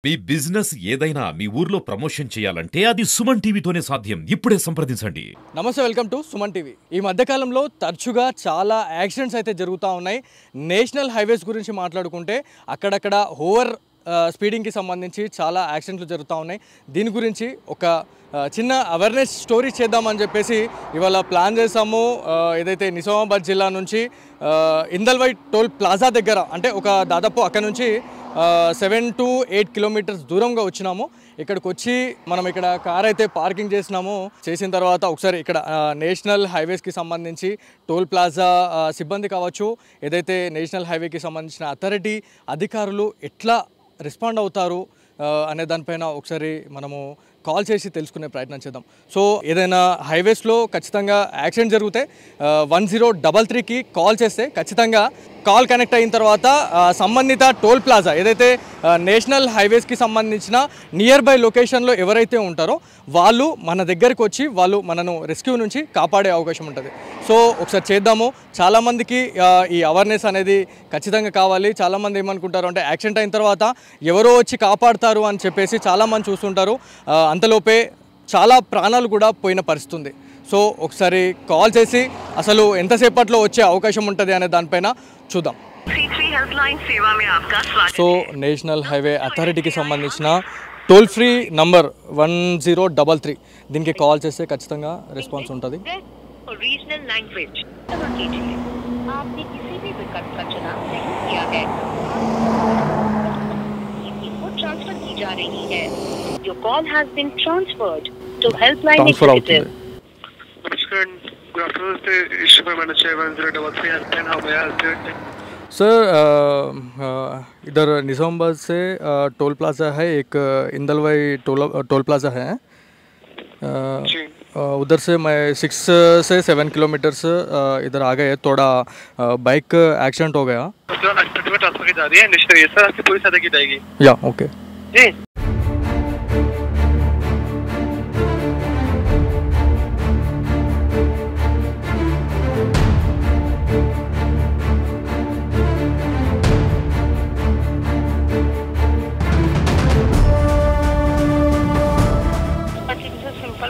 మీ business ఏదైనా మీ ఊర్లో promotion చేయాలంటే అది సుమన్ టీవీతోనే సాధ్యం. ఇప్పుడే సంప్రదించండి. నమస్తే, వెల్కమ్ టు సుమన్ టీవీ. ఈ మధ్యకాలంలో తరచుగా చాలా యాక్సిడెంట్స్ అయితే జరుగుతూ ఉన్నాయి. నేషనల్ హైవేస్ గురించి మాట్లాడుకుంటే అక్కడక్కడ ఓవర్ స్పీడింగ్కి సంబంధించి చాలా యాక్సిడెంట్లు జరుగుతూ ఉన్నాయి. దీని గురించి ఒక చిన్న అవేర్నెస్ స్టోరీ చేద్దామని చెప్పేసి ఇవాళ ప్లాన్ చేసాము. ఏదైతే నిజామాబాద్ జిల్లా నుంచి ఇందల్వై టోల్ ప్లాజా దగ్గర అంటే ఒక దాదాపు అక్కడ నుంచి 7 to 8 కిలోమీటర్స్ దూరంగా వచ్చినాము. ఇక్కడికి వచ్చి మనం ఇక్కడ కార్ అయితే పార్కింగ్ చేసిన తర్వాత ఒకసారి ఇక్కడ నేషనల్ హైవేస్కి సంబంధించి టోల్ ప్లాజా సిబ్బంది కావచ్చు, ఏదైతే నేషనల్ హైవేకి సంబంధించిన అథారిటీ అధికారులు ఎట్లా రెస్పాండ్ అవుతారు అనే దానిపైన ఒకసారి మనము కాల్ చేసి తెలుసుకునే ప్రయత్నం చేద్దాం. సో ఏదైనా హైవేస్లో ఖచ్చితంగా యాక్సిడెంట్ జరిగితే 1033కి కాల్ చేస్తే ఖచ్చితంగా కాల్ కనెక్ట్ అయిన తర్వాత సంబంధిత టోల్ ప్లాజా ఏదైతే నేషనల్ హైవేస్కి సంబంధించిన నియర్ బై లొకేషన్లో ఎవరైతే ఉంటారో వాళ్ళు మన దగ్గరికి వచ్చి వాళ్ళు మనను రెస్క్యూ నుంచి కాపాడే అవకాశం ఉంటుంది. సో ఒకసారి చేద్దాము. చాలామందికి ఈ అవేర్నెస్ అనేది ఖచ్చితంగా కావాలి. చాలామంది ఏమనుకుంటారు అంటే యాక్సిడెంట్ అయిన తర్వాత ఎవరో వచ్చి కాపాడుతారు అని చెప్పేసి చాలామంది చూస్తుంటారు. అంతలోపే చాలా ప్రాణాలు కూడా పోయిన పరిస్థితి ఉంది. సో ఒకసారి కాల్ చేసి అసలు ఎంతసేపట్లో వచ్చే అవకాశం ఉంటుంది అనే దానిపైన చూద్దాం. సో నేషనల్ హైవే అథారిటీకి సంబంధించిన టోల్ ఫ్రీ నంబర్ 1033 దీనికి కాల్ చేస్తే ఖచ్చితంగా రెస్పాన్స్ ఉంటుంది. ట్రాన్స్ఫర్ అవుతుంది. सर इधर निज़ामाबाद से टोल प्लाज़ा है, एक इंदलवाई टोल प्लाज़ा है. उधर से मैं 6 से 7 किलोमीटर्स इधर आ गए. थोड़ा बाइक एक्सीडेंट हो गया. ट्रांसफर की जा रही है सर, आपकी पूरी सहायता की जाएगी. या ओके जी.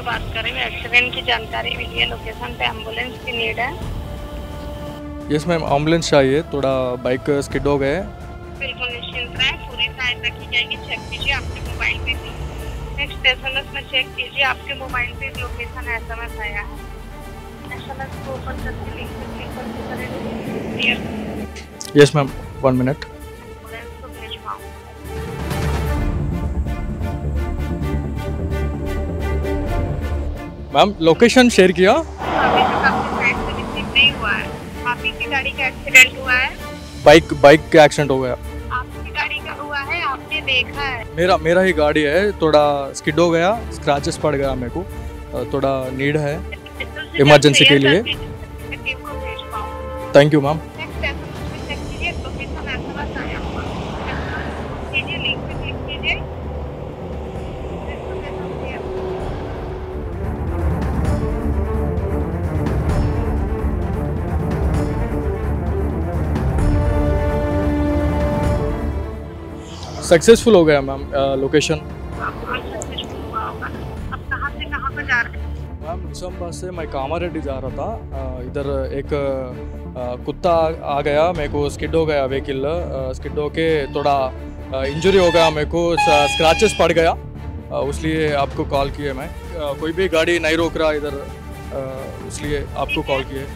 बात करें, एक्सीडेंट की जानकारी मिली है, लोकेशन पे एम्बुलेंस की नीड है. यस मैम, एम्बुलेंस चाहिए. थोड़ा बाइक स्किड हो गए. बिल्कुल निश्चिंत रहें, पूरी सहायता की जाएगी. चेक कीजिए आपके मोबाइल पे भी. नेक्स्ट एसएमएस में चेक कीजिए आपके मोबाइल पे लोकेशन एसएमएस आया है. एसएमएस को ओपन करके लिंक पे क्लिक करके करेंगे. Yes ma'am, 1 minute. एम्बुलेंस को भेजवाओ. मैम लोकेशन शेयर किया. अभी तक आपकी साइड से रिसीव नहीं हुआ है. आप ही की गाड़ी का एक्सीडेंट हुआ है. बाइक का एक्सीडेंट हो गया. आपकी गाड़ी का हुआ है, आपने देखा है. मेरा ही गाड़ी है. थोड़ा स्किड हो गया, स्क्रैचेस पड़ गया मेरे को. थोड़ा नीड है इमरजेंसी के लिए. टीम को भेज पाऊँ. Thank you ma'am. Next SMS में चेक कीजिए, लोकेशन एसएमएस आया हुआ है. कीजिए, लिंक पे क्लिक कीजिए. सक्सेसफुल हो गया मैम लोकेशन. अब कहाँ से कहाँ पर जा रहे हैं? मैम निज़ामाबाद से मैं कामारेड्डी जा रहा था. इधर एक कुत्ता आ गया, मेरे को स्किड हो गया व्हीकल. स्किड होके थोड़ा इंजरी हो गया, मेरे को स्क्रैचेस पड़ गया. इसलिए आपको कॉल किए. मैं कोई भी गाड़ी नहीं रोक रहा इधर, इसलिए आपको कॉल किए.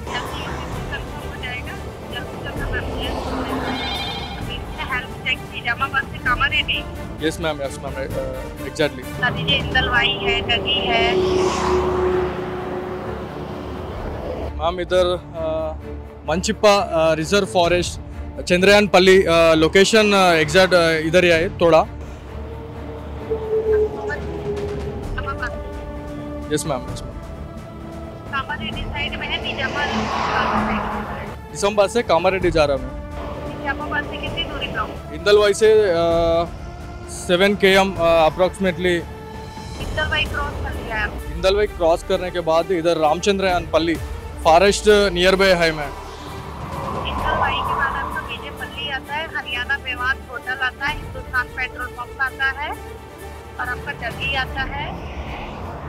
Yes ma'am, exactly. इंदलवाई है, डगी है. मैम इधर मंचिप्पा रिजर्व फॉरेस्ट चंद्रयानपल्ली लोकेशन एग्जैक्ट इधर ही है. थोड़ा यस मैम. कामारेड्डी साइड में है. निज़ामाबाद से कामारेड्डी जा रहा हूँ. निज़ामाबाद से कितनी दूरी पे हो? इंदलवाई से 7 km अप्रॉक्सीमेटली. इंदलवाई क्रॉस कर लिया है. इंदलवाई क्रॉस करने के बाद इधर रामचंद्रयानपल्ली फॉरेस्ट नियर बाय है. मैं इंदलवाई के बाद आपका विजयपल्ली आता है, हरियाणा मेवात होटल आता है, साथ पेट्रोल पंप आता है और आपका दगी आता है,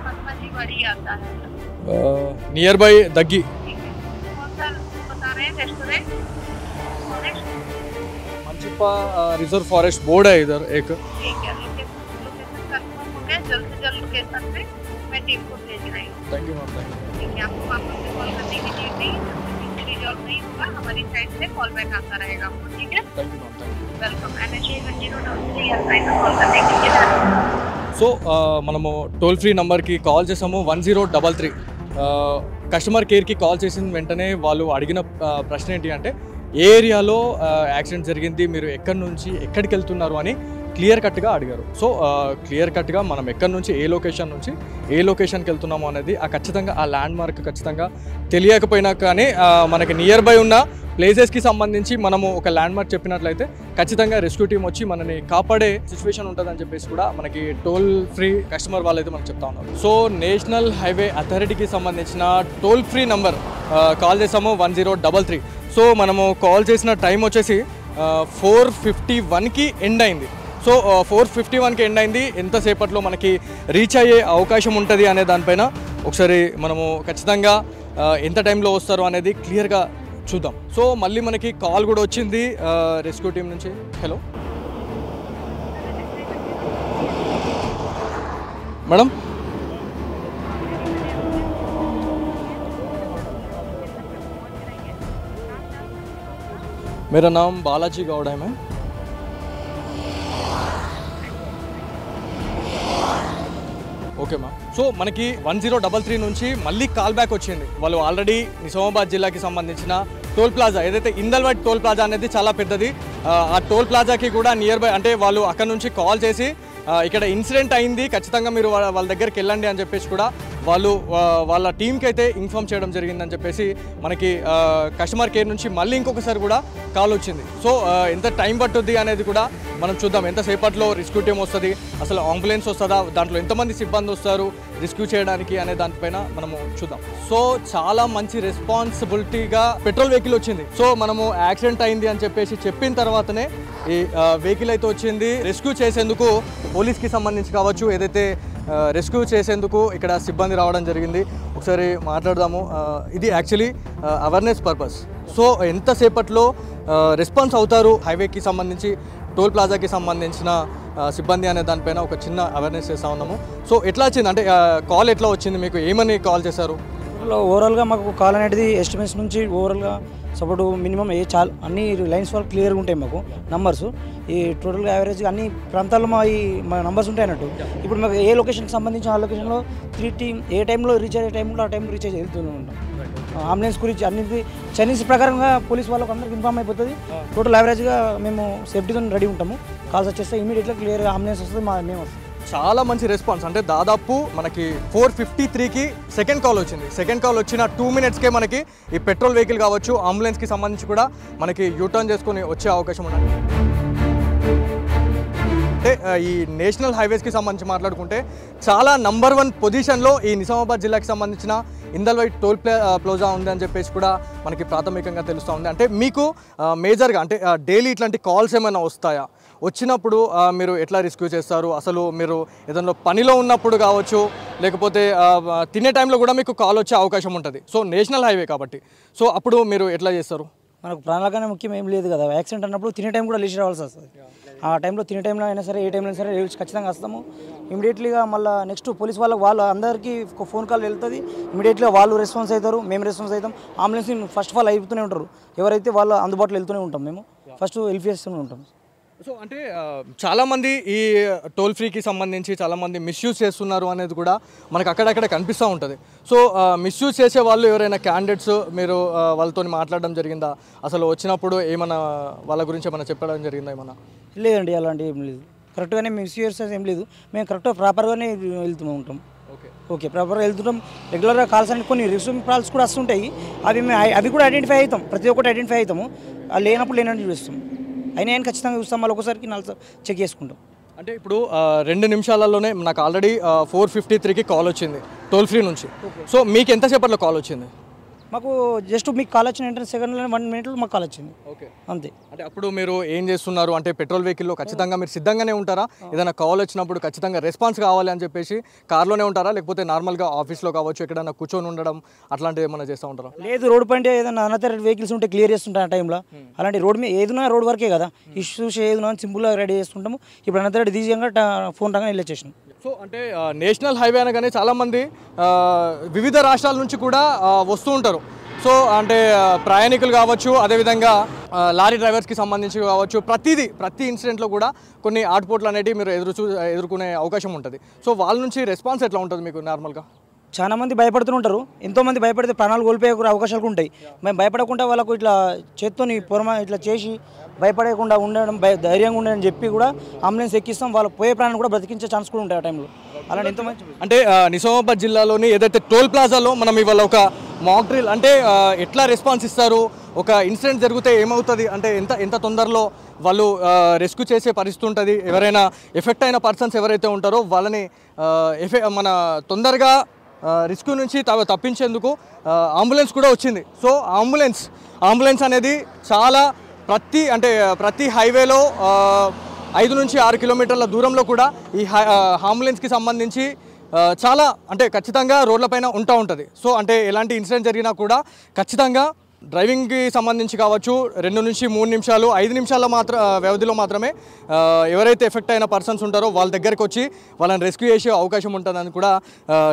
पद्माजी बड़ी आता है। नियर बाय दग्गी। ठीक है, कौन सा बता रहे हैं restaurant? Manchippa reserve forest board है इधर एक। ठीक है, लोकेशन कंफर्म हो गया, जल्द से जल्द लोकेशन पे मैं टीम को भेज रही हूँ। Thank you ma'am, thank you. ठीक है, आपको वापस से कॉल करने की नीड नहीं, रिजॉल्व नहीं होगा हमारी साइड से कॉल बैक आता रहेगा आपको। ठीक है, thank you ma'am, thank you. Welcome. NHA 1003 helpline call करने के लिए సో మనము టోల్ ఫ్రీ నెంబర్కి కాల్ చేసాము 1033. కస్టమర్ కేర్కి కాల్ చేసిన వెంటనే వాళ్ళు అడిగిన ప్రశ్న ఏంటి అంటే ఏ ఏరియాలో యాక్సిడెంట్ జరిగింది, మీరు ఎక్కడి నుంచి ఎక్కడికి వెళ్తున్నారు అని క్లియర్ కట్గా అడిగారు. సో క్లియర్ కట్గా మనం ఎక్కడి నుంచి ఏ లొకేషన్కి వెళ్తున్నాము అనేది ఖచ్చితంగా ఆ ల్యాండ్ మార్క్ ఖచ్చితంగా తెలియకపోయినా కానీ మనకి నియర్ బై ఉన్న ప్లేసెస్కి సంబంధించి మనము ఒక ల్యాండ్ మార్క్ చెప్పినట్లయితే ఖచ్చితంగా రెస్క్యూ టీం వచ్చి మనని కాపాడే సిచ్యువేషన్ ఉంటుందని చెప్పేసి కూడా మనకి టోల్ ఫ్రీ కస్టమర్ వాళ్ళైతే మనకు చెప్తా ఉన్నారు. సో నేషనల్ హైవే అథారిటీకి సంబంధించిన టోల్ ఫ్రీ నెంబర్ కాల్ చేసాము 1033. సో మనము కాల్ చేసిన టైం వచ్చేసి 4:51కి ఎండ్ అయింది. సో 4:51కి ఎండ్ అయింది. ఎంతసేపట్లో మనకి రీచ్ అయ్యే అవకాశం ఉంటుంది అనే దానిపైన ఒకసారి మనము ఖచ్చితంగా ఎంత టైంలో వస్తారు అనేది క్లియర్గా చూద్దాం. సో మళ్ళీ మనకి కాల్ కూడా వచ్చింది రెస్క్యూ టీం నుంచి. హలో మేడం, मेरा नाम बालाजी गौड़ है मैम। Okay ma'am. సో మనకి 1033 నుంచి మళ్ళీ కాల్ బ్యాక్ వచ్చింది. వాళ్ళు ఆల్రెడీ నిజామాబాద్ జిల్లాకి సంబంధించిన టోల్ ప్లాజా ఏదైతే ఇందల్వాడ్ టోల్ ప్లాజా అనేది చాలా పెద్దది. ఆ టోల్ ప్లాజాకి కూడా నియర్ బై అంటే వాళ్ళు అక్కడ నుంచి కాల్ చేసి ఇక్కడ ఇన్సిడెంట్ అయింది, ఖచ్చితంగా మీరు వాళ్ళ దగ్గరికి వెళ్ళండి అని చెప్పేసి కూడా వాళ్ళు వాళ్ళ టీంకి అయితే ఇన్ఫామ్ చేయడం జరిగిందని చెప్పేసి మనకి కస్టమర్ కేర్ నుంచి మళ్ళీ ఇంకొకసారి కూడా కాల్ వచ్చింది. సో ఎంత టైం పట్టుద్ది అనేది కూడా మనం చూద్దాం. ఎంతసేపట్లో రెస్క్యూ టీం వస్తుంది, అసలు అంబులెన్స్ వస్తుందా, దాంట్లో ఎంతమంది సిబ్బంది వస్తారు రెస్క్యూ చేయడానికి అనే దానిపైన మనము చూద్దాం. సో చాలా మంచి రెస్పాన్సిబిలిటీగా పెట్రోల్ వెహికల్ వచ్చింది. సో మనము యాక్సిడెంట్ అయింది అని చెప్పేసి చెప్పిన తర్వాతనే ఈ వెహికల్ అయితే వచ్చింది. రెస్క్యూ చేసేందుకు పోలీస్కి సంబంధించి కావచ్చు, ఏదైతే రెస్క్యూ చేసేందుకు ఇక్కడ సిబ్బంది రావడం జరిగింది. ఒకసారి మాట్లాడదాము. ఇది యాక్చువల్లీ అవేర్నెస్ పర్పస్. సో ఎంతసేపట్లో రెస్పాన్స్ అవుతారు హైవేకి సంబంధించి టోల్ ప్లాజాకి సంబంధించిన సిబ్బంది అనే దానిపైన ఒక చిన్న అవేర్నెస్ చేస్తూ ఉన్నాము. సో ఎట్లా వచ్చింది అంటే కాల్ ఎట్లా వచ్చింది, మీకు ఏమని కాల్ చేశారు? ఓవరాల్గా మాకు కాల్ అనేది ఎస్టిమేట్స్ నుంచి ఓవరాల్గా సపోర్ట్ మినిమం అన్ని లైన్స్ వరకు క్లియర్గా ఉంటాయి మాకు నంబర్స్. ఈ టోటల్గా యావరేజ్గా అన్ని ప్రాంతాల్లో మా నంబర్స్ ఉంటాయి అన్నట్టు. ఇప్పుడు మాకు ఏ లొకేషన్కి సంబంధించి ఆ లొకేషన్లో 3 టీమ్ ఏ టైంలో రీచ్ అయ్యే టైంలో ఆ టైంలో రీచ్ అయ్యి వెళ్తూనే ఉంటాం. అంబులెన్స్ గురించి అన్నింటి చైనీస్ ప్రకారంగా పోలీస్ వాళ్ళకి అందరికి ఇన్ఫార్మ్ అయిపోతుంది. టోటల్ యావరేజ్గా మేము సేఫ్టీతో రెడీ ఉంటాము. కాల్స్ వచ్చేస్తే ఇమీడియట్గా క్లియర్గా అంబులెన్స్ వస్తుంది, మేము వస్తుంది. చాలా మంచి రెస్పాన్స్. అంటే దాదాపు మనకి 4:53కి సెకండ్ కాల్ వచ్చింది. సెకండ్ కాల్ వచ్చిన 2 మినిట్స్కే మనకి ఈ పెట్రోల్ వెహికల్ కావచ్చు, అంబులెన్స్కి సంబంధించి కూడా మనకి యూటర్న్ చేసుకొని వచ్చే అవకాశం ఉన్నది. అంటే ఈ నేషనల్ హైవేస్కి సంబంధించి మాట్లాడుకుంటే చాలా నంబర్ 1 పొజిషన్లో ఈ నిజామాబాద్ జిల్లాకి సంబంధించిన ఇందల్వాడ్ టోల్ ప్లాజా ఉంది అని చెప్పేసి కూడా మనకి ప్రాథమికంగా తెలుస్తూ ఉంది. అంటే మీకు మేజర్గా అంటే డైలీ ఇట్లాంటి కాల్స్ ఏమైనా వస్తాయా? వచ్చినప్పుడు మీరు ఎట్లా రెస్క్యూ చేస్తారు? అసలు మీరు ఏదైనా పనిలో ఉన్నప్పుడు కావచ్చు, లేకపోతే తినే టైంలో కూడా మీకు కాల్ వచ్చే అవకాశం ఉంటుంది. సో నేషనల్ హైవే కాబట్టి సో అప్పుడు మీరు ఎట్లా చేస్తారు? మనకు ప్రాణాలకన్నా ముఖ్యం ఏం లేదు కదా. యాక్సిడెంట్ అన్నప్పుడు తినే టైం కూడా లేచి రావాల్సి వస్తుంది. ఆ టైంలో తినే టైంలో అయినా సరే, ఏ టైంలో అయినా సరే ఖచ్చితంగా వస్తాము. ఇమీడియట్లీగా మళ్ళీ నెక్స్ట్ పోలీస్ వాళ్ళు అందరికీ ఫోన్ కాల్ వెళ్తుంది. ఇమీడియట్గా వాళ్ళు రెస్పాన్స్ అవుతారు, మేము రెస్పాన్స్ అవుతాం. అంబులెన్స్ ఫస్ట్ ఆఫ్ ఆల్ అయిపోతూనే ఉంటారు. ఎవరైతే వాళ్ళు అందుబాటులో వెళ్తూనే ఉంటాం, మేము ఫస్ట్ హెల్ప్ చేస్తూనే ఉంటాం. సో అంటే చాలామంది ఈ టోల్ ఫ్రీకి సంబంధించి చాలామంది మిస్యూజ్ చేస్తున్నారు అనేది కూడా మనకు అక్కడక్కడ కనిపిస్తూ ఉంటుంది. సో మిస్యూజ్ చేసే వాళ్ళు ఎవరైనా క్యాండిడేట్స్ మీరు వాళ్ళతో మాట్లాడడం జరిగిందా? అసలు వచ్చినప్పుడు ఏమైనా వాళ్ళ గురించి ఏమైనా చెప్పడం జరిగిందా? ఏమన్నా లేదండి, అలాంటి ఏం లేదు. కరెక్ట్గానే మిస్యూజ్ ఏం లేదు. మేము కరెక్ట్గా ప్రాపర్గానే వెళ్తూ ఉంటాం. ఓకే ప్రాపర్గా వెళ్తుంటాం. రెగ్యులర్గా కాల్స్ అంటే కొన్ని రిసీవింగ్ కాల్స్ కూడా వస్తుంటాయి. అవి కూడా ఐడెంటిఫై అవుతాం. ప్రతి ఒక్కటి ఐడెంటిఫై అవుతాము. లేనప్పుడు లేనట్టు చూస్తాం. అయినా ఆయన ఖచ్చితంగా చూస్తాం. మళ్ళీ ఒకసారికి 4 చెక్ చేసుకుంటాం. అంటే ఇప్పుడు 2 నిమిషాలలోనే నాకు ఆల్రెడీ 4:53కి కాల్ వచ్చింది టోల్ ఫ్రీ నుంచి. సో మీకు ఎంతసేపట్లో కాల్ వచ్చింది? మాకు జస్ట్ మీకు కాల్ వచ్చిన వెంటనే సెకండ్లో 1 మినిట్లో మాకు కాల్ వచ్చింది. ఓకే, అంతే. అంటే అప్పుడు మీరు ఏం చేస్తున్నారు అంటే పెట్రోల్ వెహికల్లో ఖచ్చితంగా మీరు సిద్ధంగానే ఉంటారా? ఏదైనా కాల్ వచ్చినప్పుడు ఖచ్చితంగా రెస్పాన్స్ కావాలి అని చెప్పేసి కార్లోనే ఉంటారా, లేకపోతే నార్మల్గా ఆఫీస్లో కావచ్చు ఎక్కడైనా కూర్చొని ఉండడం అట్లాంటివి ఏమైనా చేస్తూ ఉంటారా? లేదు, రోడ్ పైన ఏదైనా అనతర వెహికల్స్ ఉంటే క్లియర్ చేస్తుంటాం ఆ టైంలో. అలాంటి రోడ్ మీద ఏదైనా రోడ్ వరకే కదా ఇష్యూస్ ఏదైనా సింపుల్గా రెడీ చేసుకుంటాము. ఇప్పుడు అనతర ఈజీగా ఫోన్ రాగానే వెళ్ళొచ్చేసాం. సో అంటే నేషనల్ హైవే అనగానే చాలామంది వివిధ రాష్ట్రాల నుంచి కూడా వస్తూ ఉంటారు. సో అంటే ప్రయాణికులు కావచ్చు, అదేవిధంగా లారీ డ్రైవర్స్కి సంబంధించి కావచ్చు, ప్రతి ఇన్సిడెంట్లో కూడా కొన్ని ఆటుపోట్లు అనేవి మీరు ఎదుర్కొనే అవకాశం ఉంటుంది. సో వాళ్ళ నుంచి రెస్పాన్స్ ఎట్లా ఉంటుంది మీకు నార్మల్గా? చాలా మంది భయపడుతుంటారు. ఎంతోమంది భయపడితే ప్రాణాలు కోల్పోయే అవకాశాలు ఉంటాయి. మేము భయపడకుండా వాళ్ళకు ఇట్లా చేత్తోని ఇట్లా చేసి భయపడకుండా ఉండడం, ధైర్యంగా ఉండని చెప్పి కూడా అంబులెన్స్ ఎక్కిస్తాం. వాళ్ళు పోయే ప్రాణాన్ని కూడా బ్రతికించే ఛాన్స్ కూడా ఉంటాయి ఆ టైంలో. అలాంటి ఎంతమంది అంటే నిజామాబాద్ జిల్లాలోని ఏదైతే టోల్ ప్లాజాలో మనం ఇవాళ ఒక మాక్ డ్రిల్ అంటే ఎట్లా రెస్పాన్స్ ఇస్తారు, ఒక ఇన్సిడెంట్ జరిగితే ఏమవుతుంది అంటే ఎంత తొందరలో వాళ్ళు రెస్క్యూ చేసే పరిస్థితి ఉంటుంది, ఎవరైనా ఎఫెక్ట్ అయిన పర్సన్స్ ఎవరైతే ఉంటారో వాళ్ళని మన తొందరగా రిస్క్ నుంచి తప్పించేందుకు అంబులెన్స్ కూడా వచ్చింది. సో అంబులెన్స్ అనేది చాలా ప్రతి హైవేలో 5 నుంచి 6 కిలోమీటర్ల దూరంలో కూడా ఈ అంబులెన్స్కి సంబంధించి చాలా అంటే ఖచ్చితంగా రోడ్లపైన ఉంటుంది. సో అంటే ఎలాంటి ఇన్సిడెంట్ జరిగినా కూడా ఖచ్చితంగా డ్రైవింగ్కి సంబంధించి కావచ్చు 2 నుంచి 3 నిమిషాలు 5 నిమిషాల వ్యవధిలో మాత్రమే ఎవరైతే ఎఫెక్ట్ అయిన పర్సన్స్ ఉంటారో వాళ్ళ దగ్గరికి వచ్చి వాళ్ళని రెస్క్యూ చేసే అవకాశం ఉంటుందని కూడా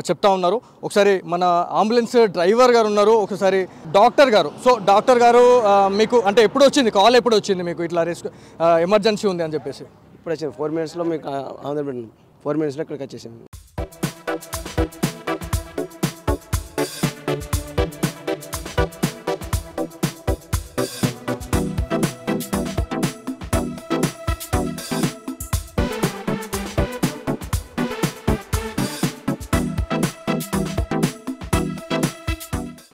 చెప్తా ఉన్నారు. ఒకసారి మన అంబులెన్స్ డ్రైవర్ గారు ఉన్నారు, ఒకసారి డాక్టర్ గారు. సో డాక్టర్ గారు మీకు అంటే కాల్ ఎప్పుడు వచ్చింది మీకు ఇట్లా రెస్క్యూ ఎమర్జెన్సీ ఉంది అని చెప్పేసి? ఇప్పుడు వచ్చాను 4 మినిట్స్లో మీకు 4 మినిట్స్లో ఇక్కడికి వచ్చేసాను.